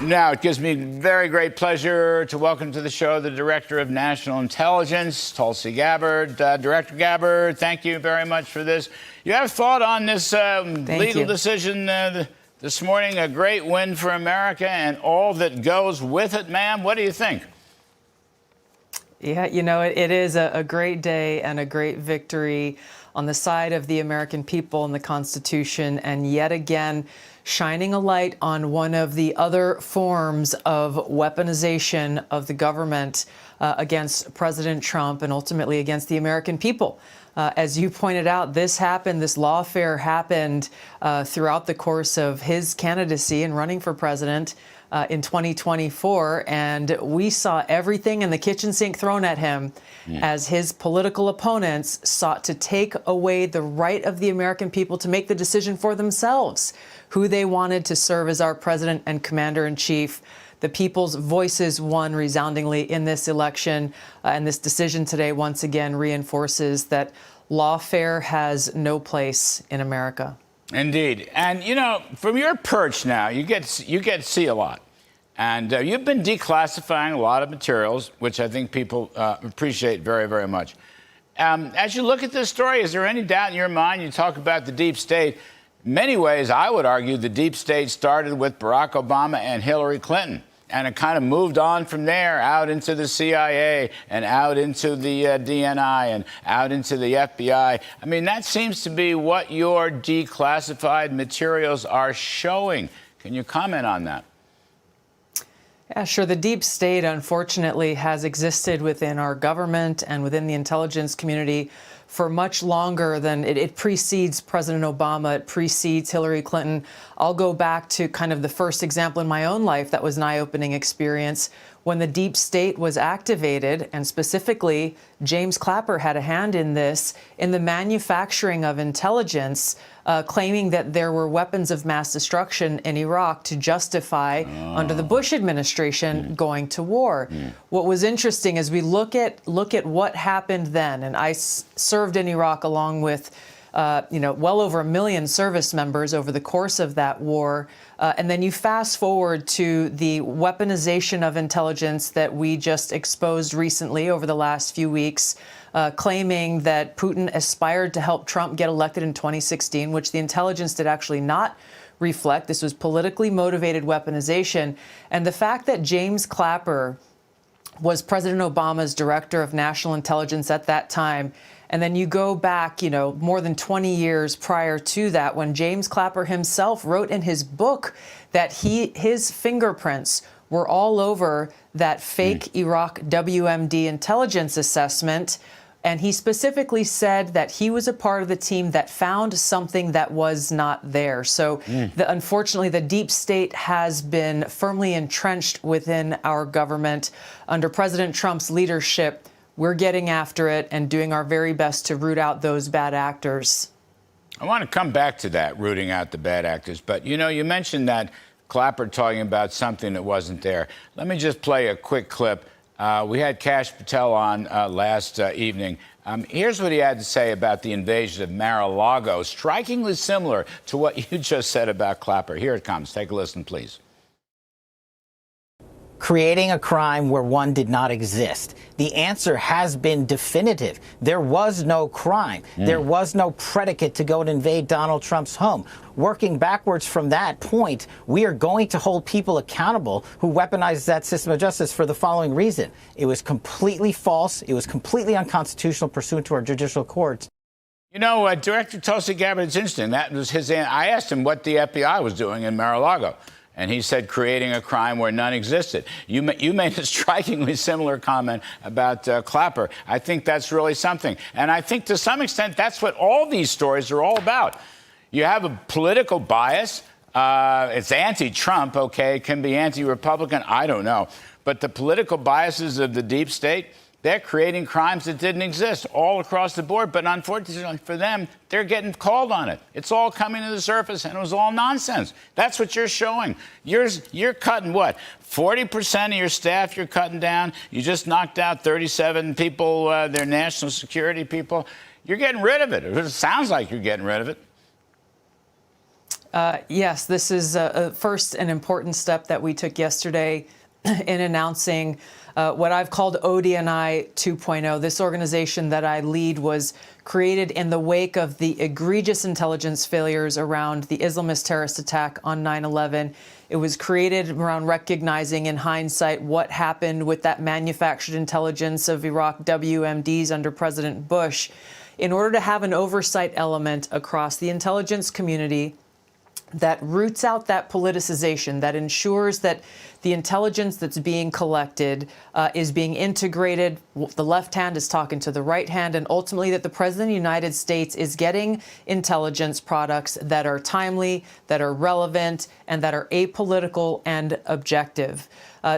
Now, it gives me very great pleasure to welcome to the show the Director of National Intelligence, Tulsi Gabbard. Director Gabbard, thank you very much for this. You have thought on this legal decision this morning, a great win for America and all that goes with it, ma'am. What do you think? Yeah, you know, it is a great day and a great victory on the side of the American people and the Constitution, and yet again, shining a light on one of the other forms of weaponization of the government against President Trump and ultimately against the American people. As you pointed out, this lawfare happened throughout the course of his candidacy and running for president in 2024, and we saw everything in the kitchen sink thrown at him as his political opponents sought to take away the right of the American people to make the decision for themselves who they wanted to serve as our president and commander-in-chief. The people's voices won resoundingly in this election, and this decision today once again reinforces that lawfare has no place in America. Indeed. And, you know, from your perch now, you get to see a lot. And you've been declassifying a lot of materials, which I think people appreciate very, very much. As you look at this story, is there any doubt in your mind? You talk about the deep state. In many ways, I would argue the deep state started with Barack Obama and Hillary Clinton. And it kind of moved on from there out into the CIA and out into the DNI and out into the FBI. I mean, that seems to be what your declassified materials are showing. Can you comment on that? Yeah, sure. The deep state, unfortunately, has existed within our government and within the intelligence community for much longer than it precedes President Obama. It precedes Hillary Clinton. I'll go back to kind of the first example in my own life that was an eye-opening experience when the deep state was activated, and specifically James Clapper had a hand in this, in the manufacturing of intelligence, claiming that there were weapons of mass destruction in Iraq to justify, under the Bush administration, going to war. What was interesting is we look at what happened then, and I served in Iraq along with well over 1 million service members over the course of that war. And then you fast forward to the weaponization of intelligence that we just exposed recently over the last few weeks, claiming that Putin aspired to help Trump get elected in 2016, which the intelligence did actually not reflect. This was politically motivated weaponization. And the fact that James Clapper was President Obama's director of national intelligence at that time, and then you go back, more than 20 years prior to that, when James Clapper himself wrote in his book that his fingerprints were all over that fake Iraq WMD intelligence assessment. And he specifically said that he was a part of the team that found something that was not there. So unfortunately, the deep state has been firmly entrenched within our government. Under President Trump's leadership, we're getting after it and doing our very best to root out those bad actors. I want to come back to that, rooting out the bad actors. But, you mentioned that Clapper talking about something that wasn't there. Let me just play a quick clip. We had Kash Patel on last evening. Here's what he had to say about the invasion of Mar-a-Lago, strikingly similar to what you just said about Clapper. Here it comes. Take a listen, please. Creating a crime where one did not exist. The answer has been definitive. There was no crime. There was no predicate to go and invade Donald Trump's home. Working backwards from that point, we are going to hold people accountable who weaponized that system of justice for the following reason. It was completely false. It was completely unconstitutional pursuant to our judicial courts. Director Tulsi Gabbard, it's interesting. That was his. I asked him what the FBI was doing in Mar-a-Lago. And he said creating a crime where none existed. You made a strikingly similar comment about Clapper. I think that's really something. And I think to some extent that's what all these stories are all about. You have a political bias. It's anti-Trump, okay? It can be anti-Republican. I don't know. But the political biases of the deep state, they're creating crimes that didn't exist all across the board. But unfortunately for them, they're getting called on it. It's all coming to the surface, and it was all nonsense. That's what you're showing. You're cutting what? 40% of your staff you're cutting down. You just knocked out 37 people, they're national security people. You're getting rid of it. It sounds like you're getting rid of it. Yes, this is first an important step that we took yesterday in announcing what I've called ODNI 2.0. This organization that I lead was created in the wake of the egregious intelligence failures around the Islamist terrorist attack on 9/11. It was created around recognizing in hindsight what happened with that manufactured intelligence of Iraq WMDs under President Bush in order to have an oversight element across the intelligence community that roots out that politicization, that ensures that the intelligence that's being collected is being integrated. The left hand is talking to the right hand, and ultimately that the President of the United States is getting intelligence products that are timely, that are relevant, and that are apolitical and objective.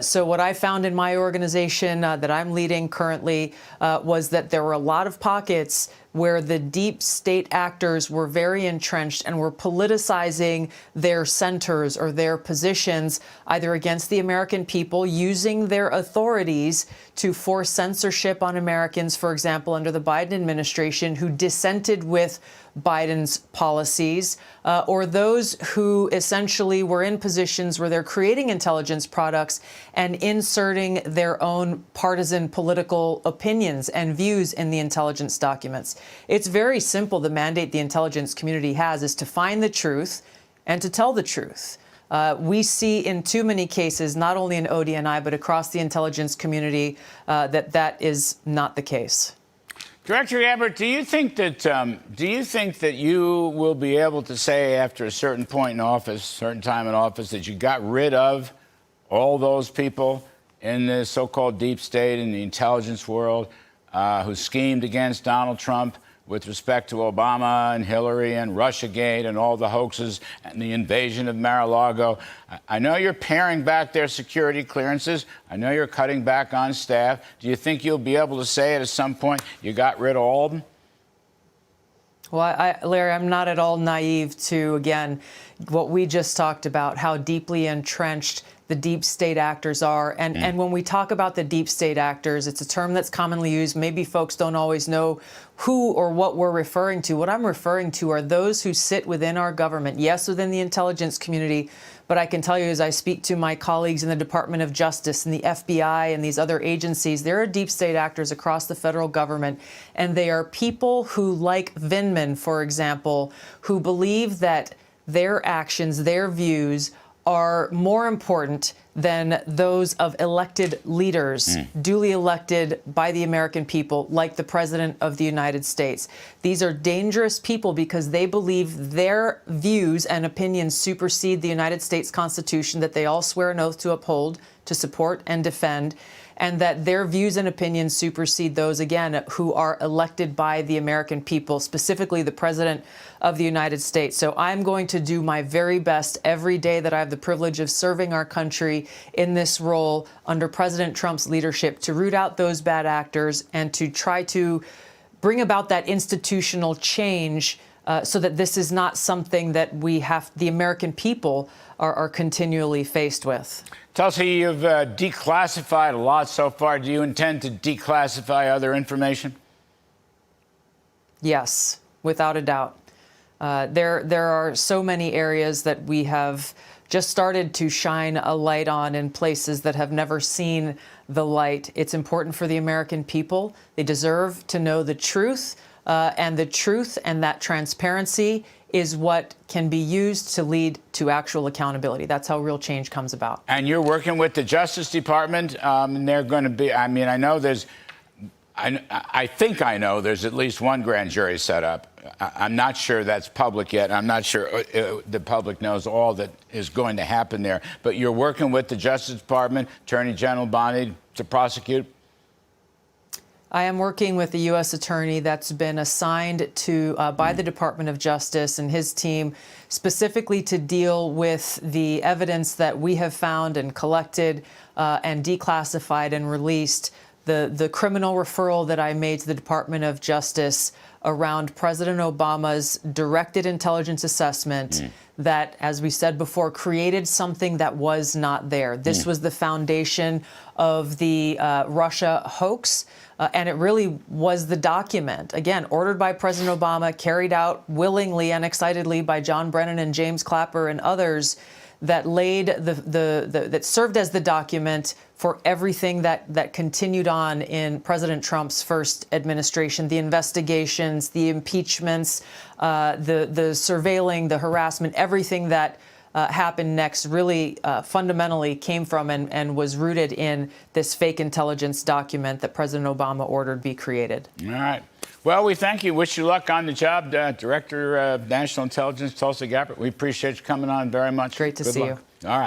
So what I found in my organization that I'm leading currently was that there were a lot of pockets where the deep state actors were very entrenched and were politicizing their centers or their positions either against the American people, using their authorities to force censorship on Americans, for example, under the Biden administration, who dissented with Biden's policies, or those who essentially were in positions where they're creating intelligence products and inserting their own partisan political opinions and views in the intelligence documents. It's very simple. The mandate the intelligence community has is to find the truth and to tell the truth. We see in too many cases, not only in ODNI, but across the intelligence community, that is not the case. Director Gabbard, do you think that you will be able to say after a certain point in office, certain time in office, that you got rid of all those people in the so-called deep state in the intelligence world who schemed against Donald Trump with respect to Obama and Hillary and Russiagate and all the hoaxes and the invasion of Mar-a-Lago? I know you're paring back their security clearances. I know you're cutting back on staff. Do you think you'll be able to say at some point you got rid of all of them? Well, Larry, I'm not at all naive to, again, what we just talked about, how deeply entrenched the deep state actors are. And when we talk about the deep state actors, it's a term that's commonly used. Maybe folks don't always know who or what we're referring to. What I'm referring to are those who sit within our government, yes, within the intelligence community, but I can tell you as I speak to my colleagues in the Department of Justice and the FBI and these other agencies, there are deep state actors across the federal government, and they are people who, like Vindman, for example, who believe that their actions, their views are more important than those of elected leaders, duly elected by the American people, like the President of the United States. These are dangerous people because they believe their views and opinions supersede the United States Constitution that they all swear an oath to uphold, to support, and defend, and that their views and opinions supersede those, again, who are elected by the American people, specifically the President of the United States. So I'm going to do my very best every day that I have the privilege of serving our country in this role under President Trump's leadership to root out those bad actors and to try to bring about that institutional change so that this is not something that the American people are continually faced with. Tulsi, you've declassified a lot so far. Do you intend to declassify other information? Yes, without a doubt. There are so many areas that we have just started to shine a light on in places that have never seen the light. It's important for the American people. They deserve to know the truth, and that transparency is what can be used to lead to actual accountability. That's how real change comes about. And you're working with the Justice Department, and they're going to be, I mean, I know there's, I think I know there's at least one grand jury set up. I'm not sure that's public yet. I'm not sure the public knows all that is going to happen there. But you're working with the Justice Department, Attorney General Bondi, to prosecute? I am working with the U.S. attorney that's been assigned to by the Department of Justice and his team specifically to deal with the evidence that we have found and collected and declassified and released. The criminal referral that I made to the Department of Justice around President Obama's directed intelligence assessment that, as we said before, created something that was not there. This was the foundation of the Russia hoax. And it really was the document, again, ordered by President Obama, carried out willingly and excitedly by John Brennan and James Clapper and others, that laid that served as the document for everything that continued on in President Trump's first administration: the investigations, the impeachments, the surveilling, the harassment, everything that happened next really fundamentally came from and was rooted in this fake intelligence document that President Obama ordered be created. All right. Well, we thank you. Wish you luck on the job, Director of National Intelligence, Tulsi Gabbard. We appreciate you coming on very much. Great to Good see luck. you. All right.